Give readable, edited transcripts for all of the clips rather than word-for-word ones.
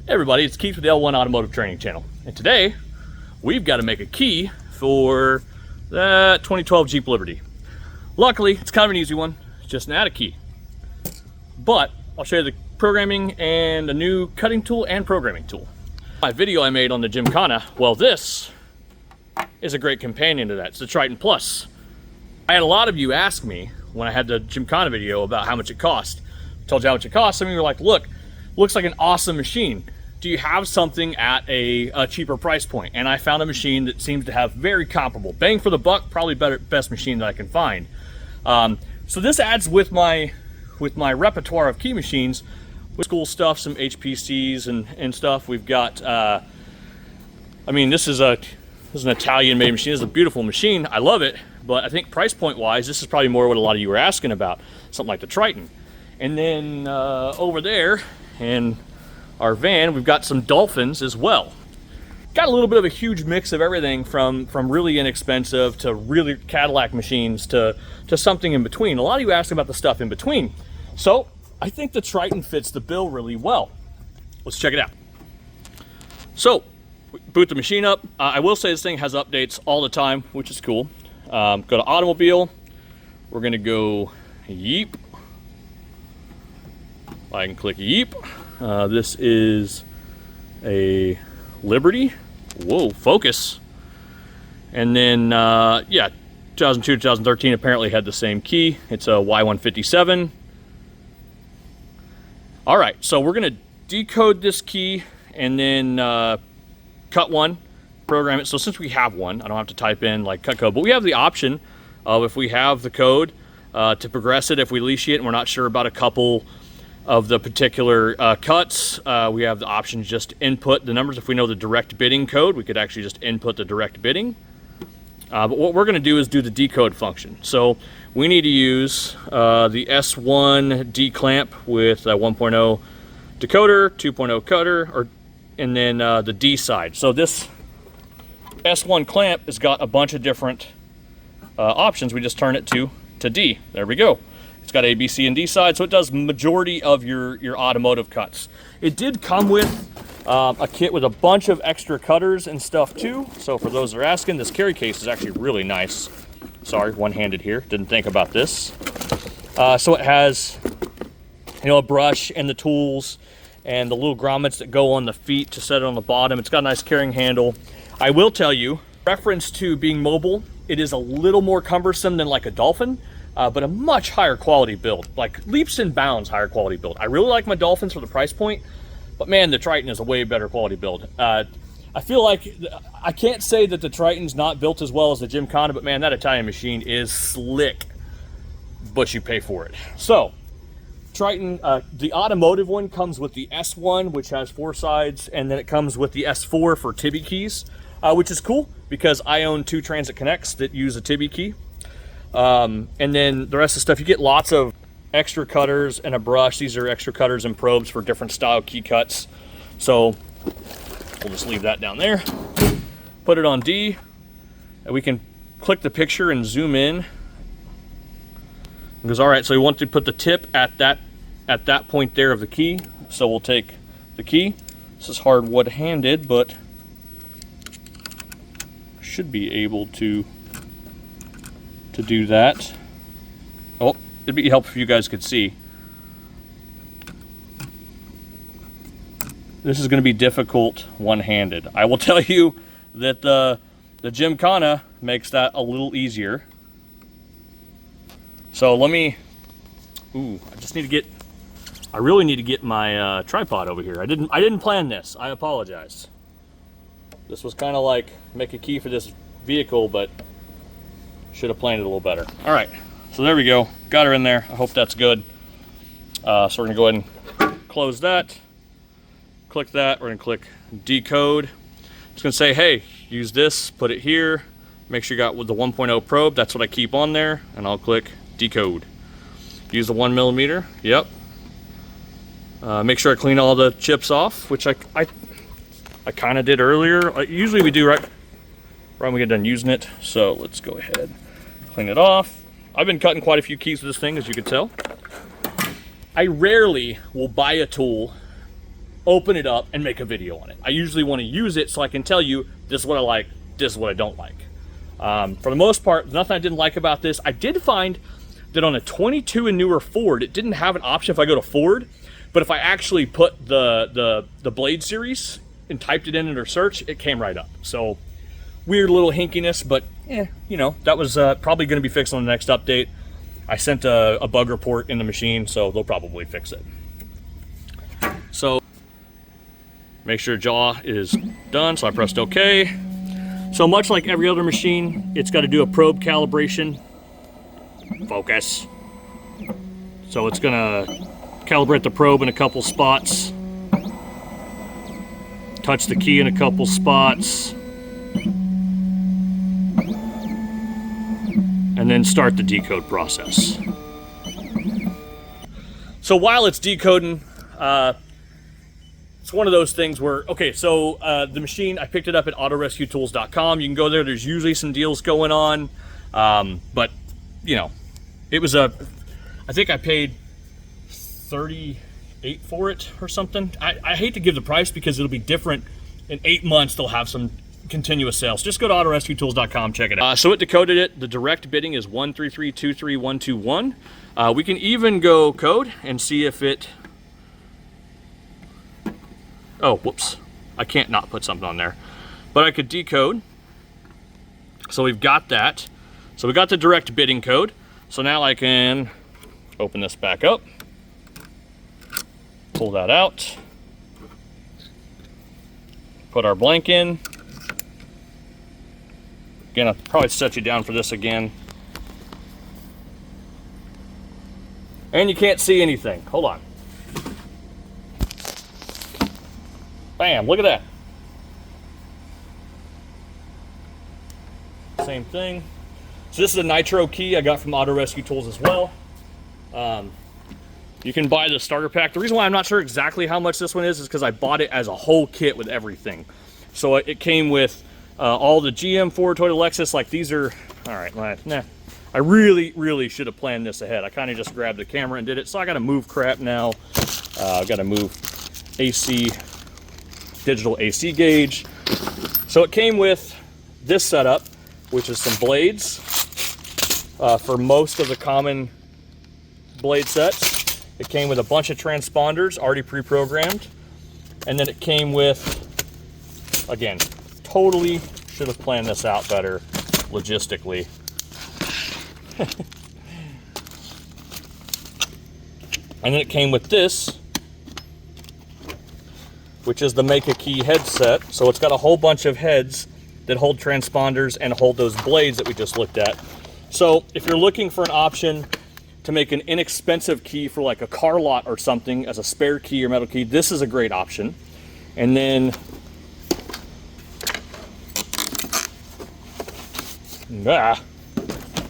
Hey everybody, it's Keith with the L1 Automotive Training Channel. And today, we've got to make a key for that 2012 Jeep Liberty. Luckily, it's kind of an easy one, it's just an add a key. But I'll show you the programming and a new cutting tool and programming tool. My video I made on the Gymkhana, well, this is a great companion to that. It's the Triton Plus. I had a lot of you ask me when I had the Gymkhana video about how much it cost. I told you how much it cost. Some of you were like, look, looks like an awesome machine. Do you have something at a cheaper price point? And I found a machine that seems to have very comparable. Bang for the buck, probably best machine that I can find. So this adds with my repertoire of key machines, with cool stuff, some HPCs and stuff. We've got, I mean, this is an Italian-made machine. This is a beautiful machine. I love it, but I think price point-wise, this is probably more what a lot of you were asking about, something like the Triton. And then over there, in our van, we've got some Dolphins as well. Got a little bit of a huge mix of everything from really inexpensive to really Cadillac machines to something in between. A lot of you asked about the stuff in between. So I think the Triton fits the bill really well. Let's check it out. So boot the machine up. I will say this thing has updates all the time, which is cool. Go to Automobile. We're gonna go Yeep. I can click Yeep. This is a Liberty. Whoa, Focus. And then, yeah, 2002, 2013 apparently had the same key. It's a Y157. All right, so we're gonna decode this key and then cut one, program it. So since we have one, I don't have to type in like cut code, but we have the option of, if we have the code, to progress it if we leash it and we're not sure about a couple of the particular cuts. We have the option to just input the numbers. If we know the direct bidding code, we could actually just input the direct bidding. But what we're gonna do is do the decode function. So we need to use the S1 D clamp with a 1.0 decoder, 2.0 cutter, and then the D side. So this S1 clamp has got a bunch of different options. We just turn it to D. There we go. It's got A, B, C, and D side, so it does majority of your automotive cuts. It did come with a kit with a bunch of extra cutters and stuff too. So for those that are asking, this carry case is actually really nice. Sorry, one-handed here. Didn't think about this. So it has, you know, a brush and the tools and the little grommets that go on the feet to set it on the bottom. It's got a nice carrying handle. I will tell you, reference to being mobile, it is a little more cumbersome than like a Dolphin. But a much higher quality build, like leaps and bounds higher quality build. I really like my Dolphins for the price point, but man, the Triton is a way better quality build. I feel like, I can't say that the Triton's not built as well as the Gymkhana, but man, that Italian machine is slick, but you pay for it. So, Triton, the automotive one comes with the S1, which has 4 sides, and then it comes with the S4 for Tibby keys, which is cool because I own 2 Transit Connects that use a Tibby key. And then the rest of the stuff, you get lots of extra cutters and a brush. These are extra cutters and probes for different style key cuts. So we'll just leave that down there. Put it on D, and we can click the picture and zoom in. It goes, all right, so we want to put the tip at that point there of the key. So we'll take the key. This is hard-handed, but should be able to do that. Oh, it'd be helpful if you guys could see. This is going to be difficult one-handed. I will tell you that the Gymkhana makes that a little easier. So let me, I really need to get my tripod over here. I didn't plan this. I apologize. This was kind of like make a key for this vehicle, but should have planned it a little better. All right, so there we go. Got her in there. I hope that's good. So we're gonna go ahead and close that. Click that. We're gonna click decode. It's gonna say, hey, use this, put it here. Make sure you got with the 1.0 probe. That's what I keep on there. And I'll click decode. Use the 1mm. Yep. Make sure I clean all the chips off, which I kind of did earlier. Usually we do right when we get done using it. So let's go ahead. Clean it off. I've been cutting quite a few keys with this thing, as you can tell. I rarely will buy a tool open it up and make a video on it. I usually want to use it so I can tell you this is what I like, this is what I don't like. For the most part, nothing I didn't like about this. I did find that on a 22 and newer Ford, it didn't have an option if I go to Ford, but if I actually put the Blade series and typed it in under search, it came right up. So weird little hinkiness, but you know, that was probably going to be fixed on the next update. I sent a bug report in the machine, so they'll probably fix it. So make sure jaw is done, so I pressed OK. So much like every other machine, it's got to do a probe calibration. Focus. So it's gonna calibrate the probe in a couple spots, touch the key in a couple spots, and then start the decode process. So while it's decoding, it's one of those things where, okay, so the machine, I picked it up at autorescuetools.com. You can go there, there's usually some deals going on, but you know, it was I think I paid $38 for it or something. I hate to give the price because it'll be different. In 8 months, they'll have some continuous sales. Just go to autorescuetools.com, check it out. So it decoded it. The direct bidding is 133,23121. We can even go code and see if it, oh, whoops. I can't not put something on there. But I could decode. So we've got that. So we got the direct bidding code. So now I can open this back up, pull that out, put our blank in. Again, I'll probably set you down for this again. And you can't see anything. Hold on. Bam, look at that. Same thing. So this is a nitro key I got from Auto Rescue Tools as well. You can buy the starter pack. The reason why I'm not sure exactly how much this one is because I bought it as a whole kit with everything. So it came with all the GM, Ford, Toyota, Lexus. Like these are, all right, nah. I really should have planned this ahead. I kind of just grabbed the camera and did it. So I got to move crap now. I've got to move AC, digital AC gauge. So it came with this setup, which is some blades. For most of the common blade sets, it came with a bunch of transponders already pre-programmed, and then it came with, again, totally should have planned this out better logistically. And then it came with this, which is the Make a Key headset. So it's got a whole bunch of heads that hold transponders and hold those blades that we just looked at. So if you're looking for an option to make an inexpensive key for like a car lot or something as a spare key or metal key, this is a great option. And then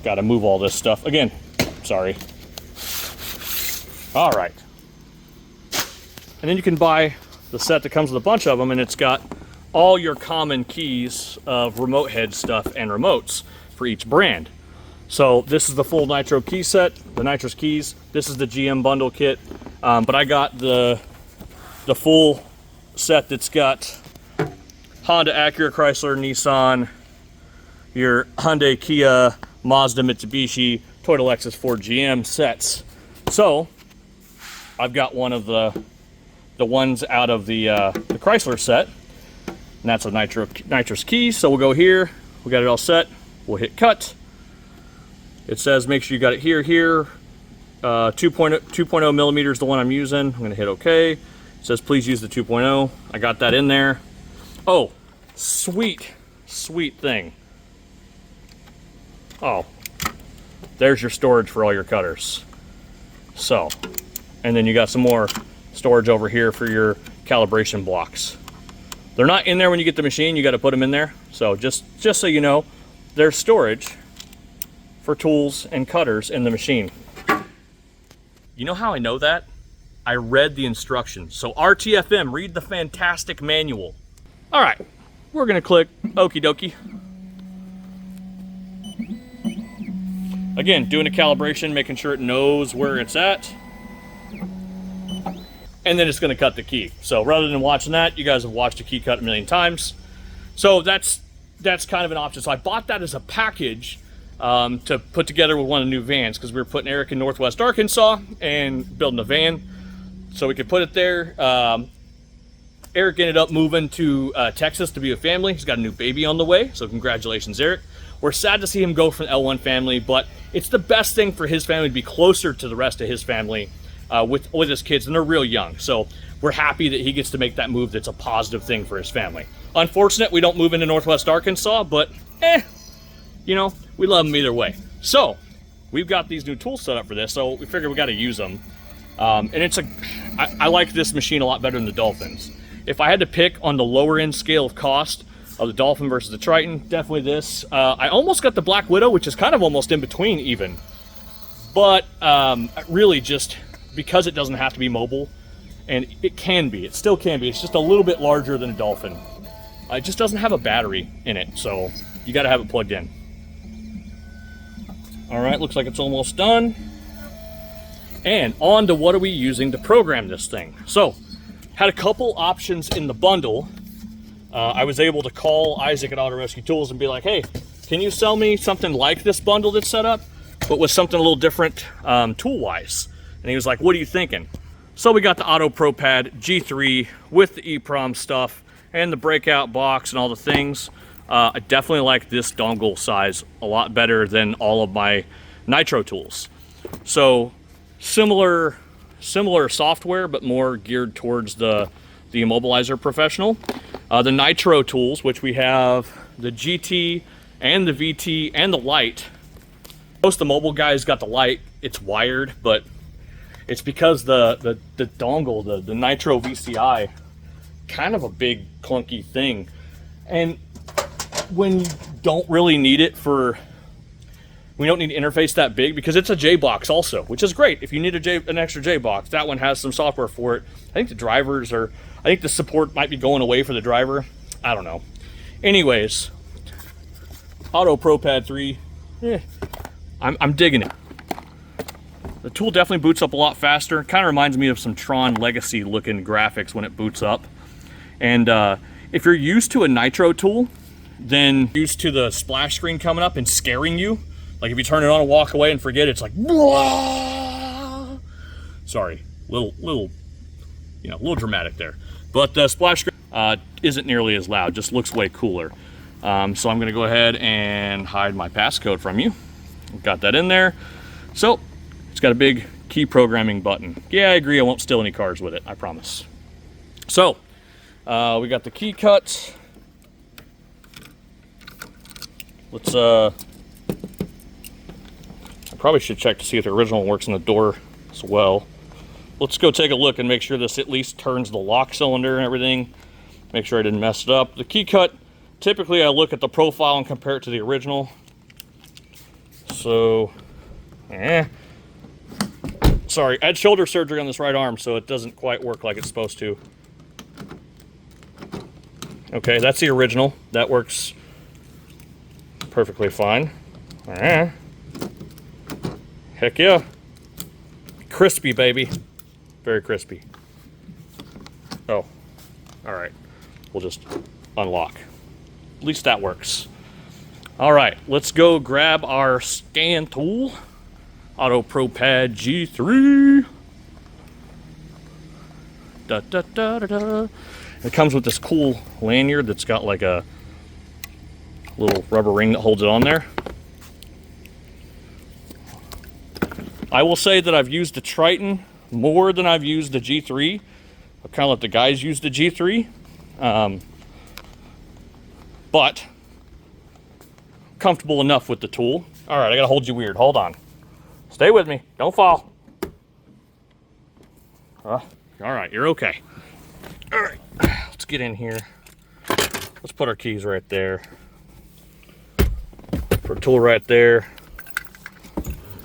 gotta move all this stuff again. Sorry. All right. And then you can buy the set that comes with a bunch of them, and it's got all your common keys of remote head stuff and remotes for each brand. So this is the full Nitro key set, the nitrous keys. This is the GM bundle kit, but I got the full set that's got Honda, Acura, Chrysler, Nissan, your Hyundai, Kia, Mazda, Mitsubishi, Toyota, Lexus, Ford, GM sets. So I've got one of the ones out of the Chrysler set, and that's a nitrous key. So we'll go here, we got it all set, we'll hit cut. It says make sure you got it here, 2.0 millimeters, the one I'm using. I'm gonna hit OK. It says please use the 2.0. I got that in there. Oh, sweet thing. Oh, there's your storage for all your cutters. So, and then you got some more storage over here for your calibration blocks. They're not in there when you get the machine, you got to put them in there. So just so you know, there's storage for tools and cutters in the machine. You know how I know that? I read the instructions. So RTFM, read the fantastic manual. All right, we're gonna click okie dokie. Again, doing a calibration, making sure it knows where it's at. and then it's going to cut the key. So rather than watching that, you guys have watched a key cut a million times. So that's kind of an option. So I bought that as a package to put together with one of the new vans, because we were putting Eric in Northwest Arkansas and building a van so we could put it there. Eric ended up moving to Texas to be with family. He's got a new baby on the way, so congratulations, Eric. We're sad to see him go from the L1 family, but it's the best thing for his family to be closer to the rest of his family with his kids, and they're real young. So we're happy that he gets to make that move. That's a positive thing for his family. Unfortunate we don't move into Northwest Arkansas, but you know, we love them either way. So we've got these new tools set up for this, so we figured we got to use them. And I like this machine a lot better than the Dolphins. If I had to pick on the lower end scale of cost of the Dolphin versus the Triton, definitely this. I almost got the Black Widow, which is kind of almost in between even. But really just because it doesn't have to be mobile, and it can be, it still can be. It's just a little bit larger than a Dolphin. It just doesn't have a battery in it, so you got to have it plugged in. All right, looks like it's almost done. And on to what are we using to program this thing. So, had a couple options in the bundle. I was able to call Isaac at Auto Rescue Tools and be like, hey, can you sell me something like this bundle that's set up, but with something a little different tool-wise? And he was like, what are you thinking? So we got the Auto Pro Pad G3 with the EEPROM stuff and the breakout box and all the things. I definitely like this dongle size a lot better than all of my Nitro tools. So similar software, but more geared towards the Immobilizer Professional. The Nitro tools, which we have the GT and the VT and the Lite. Most of the mobile guys got the Lite. It's wired, but it's because the dongle, the Nitro VCI, kind of a big clunky thing. And when you don't really need it we don't need to interface that big, because it's a J box also, which is great. If you need an extra J box, that one has some software for it. I think the support might be going away for the driver. I don't know. Anyways, Auto Pro Pad 3, I'm digging it. The tool definitely boots up a lot faster. Kind of reminds me of some Tron Legacy looking graphics when it boots up. And if you're used to a Nitro tool, then used to the splash screen coming up and scaring you, like if you turn it on and walk away and forget, it's like, blah! Sorry, little dramatic there. But the splash screen isn't nearly as loud, just looks way cooler. So I'm gonna go ahead and hide my passcode from you. Got that in there. So it's got a big key programming button. Yeah, I agree, I won't steal any cars with it, I promise. So we got the key cuts. Let's I probably should check to see if the original works in the door as well. Let's go take a look and make sure this at least turns the lock cylinder and everything. Make sure I didn't mess it up. The key cut, typically I look at the profile and compare it to the original. So, sorry, I had shoulder surgery on this right arm, so it doesn't quite work like it's supposed to. Okay, that's the original. That works perfectly fine. Heck yeah. Crispy, baby. Very crispy. Oh, all right. We'll just unlock. At least that works. All right, let's go grab our scan tool. Auto Pro Pad G3. Da, da, da, da, da. It comes with this cool lanyard that's got like a little rubber ring that holds it on there. I will say that I've used the Triton more than I've used the G3. I've kind of let the guys use the G3. But comfortable enough with the tool. All right, I gotta hold you weird. Hold on. Stay with me. Don't fall. All right, you're okay. All right, let's get in here. Let's put our keys right there. Put a tool right there.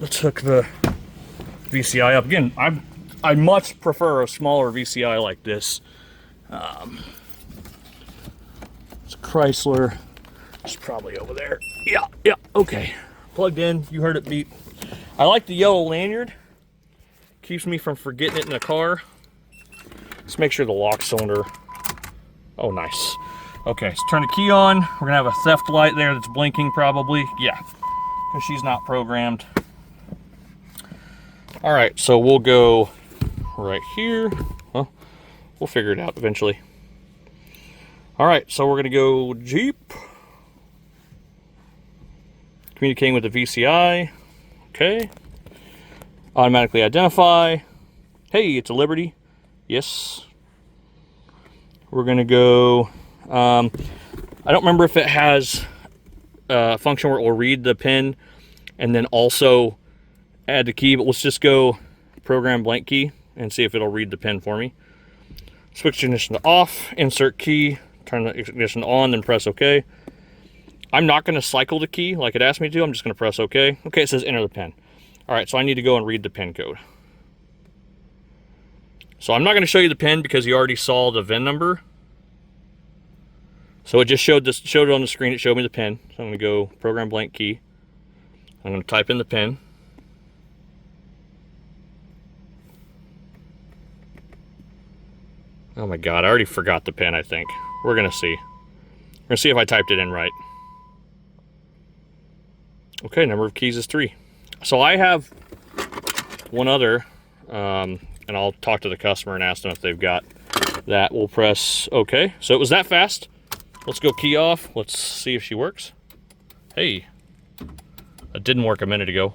Let's hook the VCI up. Again, I much prefer a smaller VCI like this. It's Chrysler. It's probably over there. Yeah, okay. Plugged in, you heard it beep. I like the yellow lanyard. Keeps me from forgetting it in the car. Let's make sure the lock cylinder, oh nice. Okay, let's turn the key on. We're gonna have a theft light there that's blinking probably. Yeah, because she's not programmed. All right, so we'll go right here. Well, we'll figure it out eventually. All right, so we're gonna go Jeep. Communicating with the VCI. Okay. Automatically identify. Hey, it's a Liberty. Yes. We're gonna go, I don't remember if it has a function where it will read the PIN and then also add the key, but let's just go program blank key and see if it'll read the PIN for me. Switch ignition to off, insert key, turn the ignition on, then press OK. I'm not going to cycle the key like it asked me to. I'm just going to press OK. Okay, it says enter the PIN. All right, so I need to go and read the PIN code. So I'm not going to show you the PIN because you already saw the VIN number. So it just showed it on the screen. It showed me the PIN. So I'm going to go program blank key. I'm going to type in the PIN. Oh my God, I already forgot the PIN, I think. We're going to see. We're going to see if I typed it in right. Okay, number of keys is 3. So I have one other, and I'll talk to the customer and ask them if they've got that. We'll press OK. So it was that fast. Let's go key off. Let's see if she works. Hey, that didn't work a minute ago.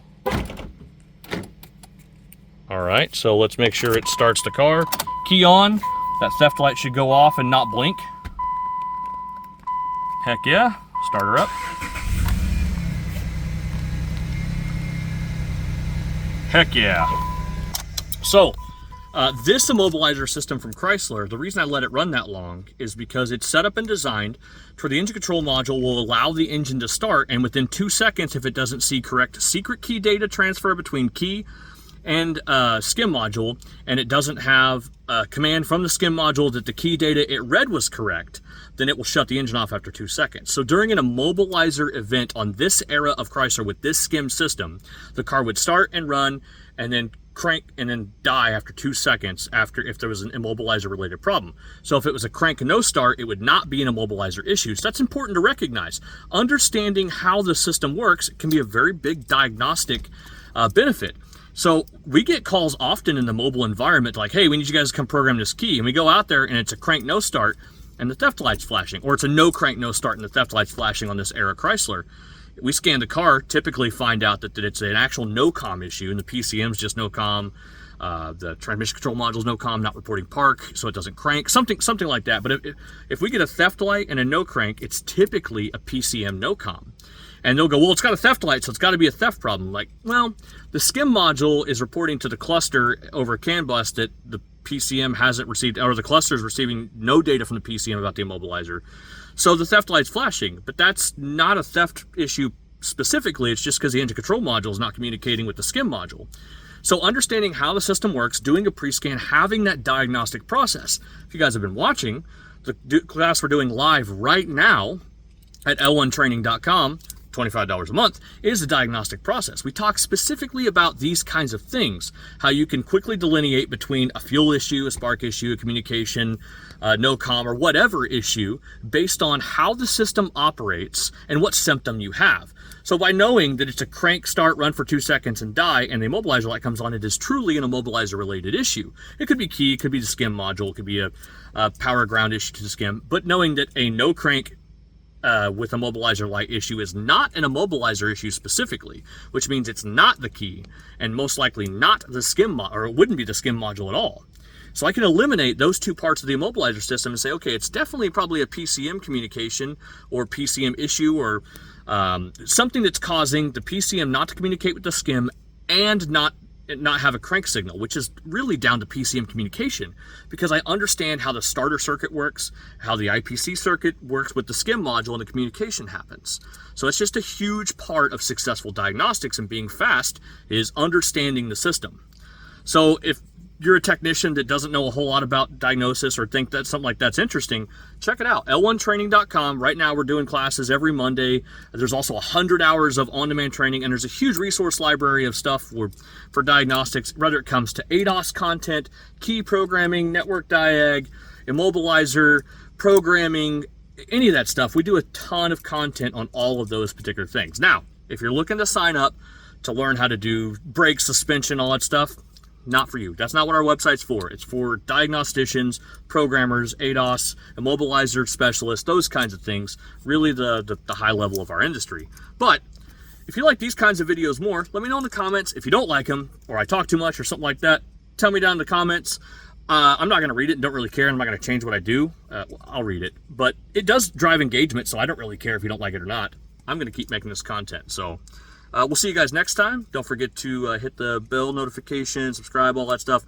All right, so let's make sure it starts the car. Key on. That theft light should go off and not blink. Heck yeah. Start her up. Heck yeah. So, this immobilizer system from Chrysler, the reason I let it run that long is because it's set up and designed to where the engine control module will allow the engine to start, and within 2 seconds, if it doesn't see correct secret key data transfer between key and skim module, and it doesn't have a command from the skim module that the key data it read was correct, then it will shut the engine off after 2 seconds. So during an immobilizer event on this era of Chrysler with this skim system, the car would start and run and then crank and then die after 2 seconds after if there was an immobilizer related problem. So if it was a crank and no start, it would not be an immobilizer issue. So that's important to recognize. Understanding how the system works can be a very big diagnostic benefit. So we get calls often in the mobile environment like, hey, we need you guys to come program this key. And we go out there and it's a crank no start and the theft light's flashing, or it's a no crank no start and the theft light's flashing on this era Chrysler. We scan the car, typically find out that it's an actual no-com issue, and the PCM's just no-com, the transmission control module's no-com, not reporting park, so it doesn't crank, something like that. But if we get a theft light and a no-crank, it's typically a PCM no-com. And they'll go, well, it's got a theft light, so it's got to be a theft problem. Like, well, the skim module is reporting to the cluster over CAN bus that the PCM hasn't received, or the cluster is receiving no data from the PCM about the immobilizer. So the theft light's flashing, but that's not a theft issue specifically. It's just because the engine control module is not communicating with the skim module. So understanding how the system works, doing a pre-scan, having that diagnostic process. If you guys have been watching, the class we're doing live right now at L1training.com, $25 a month, is the diagnostic process. We talk specifically about these kinds of things, how you can quickly delineate between a fuel issue, a spark issue, a communication, no-com, or whatever issue based on how the system operates and what symptom you have. So by knowing that it's a crank, start, run for 2 seconds and die, and the immobilizer light comes on, it is truly an immobilizer related issue. It could be key, it could be the skim module, it could be a power ground issue to the skim, but knowing that a no crank with immobilizer light issue is not an immobilizer issue specifically, which means it's not the key and most likely not the skim or it wouldn't be the skim module at all. So I can eliminate those two parts of the immobilizer system and say, okay, it's definitely probably a PCM communication or PCM issue or something that's causing the PCM not to communicate with the skim and not have a crank signal, which is really down to PCM communication, because I understand how the starter circuit works, how the IPC circuit works with the skim module, and the communication happens. So it's just a huge part of successful diagnostics and being fast is understanding the system. So if you're a technician that doesn't know a whole lot about diagnosis or think that something like that's interesting, check it out. L1training.com. Right now we're doing classes every Monday. There's also 100 hours of on-demand training, and there's a huge resource library of stuff for diagnostics, whether it comes to ADAS content, key programming, network diag, Immobilizer, programming, any of that stuff. We do a ton of content on all of those particular things. Now, if you're looking to sign up to learn how to do brake, suspension, all that stuff, not for you. That's not what our website's for. It's for diagnosticians, programmers, ADAS, Immobilizer specialists, those kinds of things. Really the high level of our industry. But if you like these kinds of videos more, let me know in the comments. If you don't like them, or I talk too much or something like that, tell me down in the comments. I'm not going to read it and don't really care. I'm not going to change what I do. I'll read it. But it does drive engagement, so I don't really care if you don't like it or not. I'm going to keep making this content. So we'll see you guys next time. Don't forget to hit the bell notification, subscribe, all that stuff.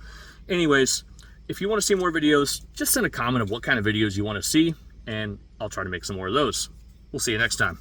Anyways, if you want to see more videos, just send a comment of what kind of videos you want to see, and I'll try to make some more of those. We'll see you next time.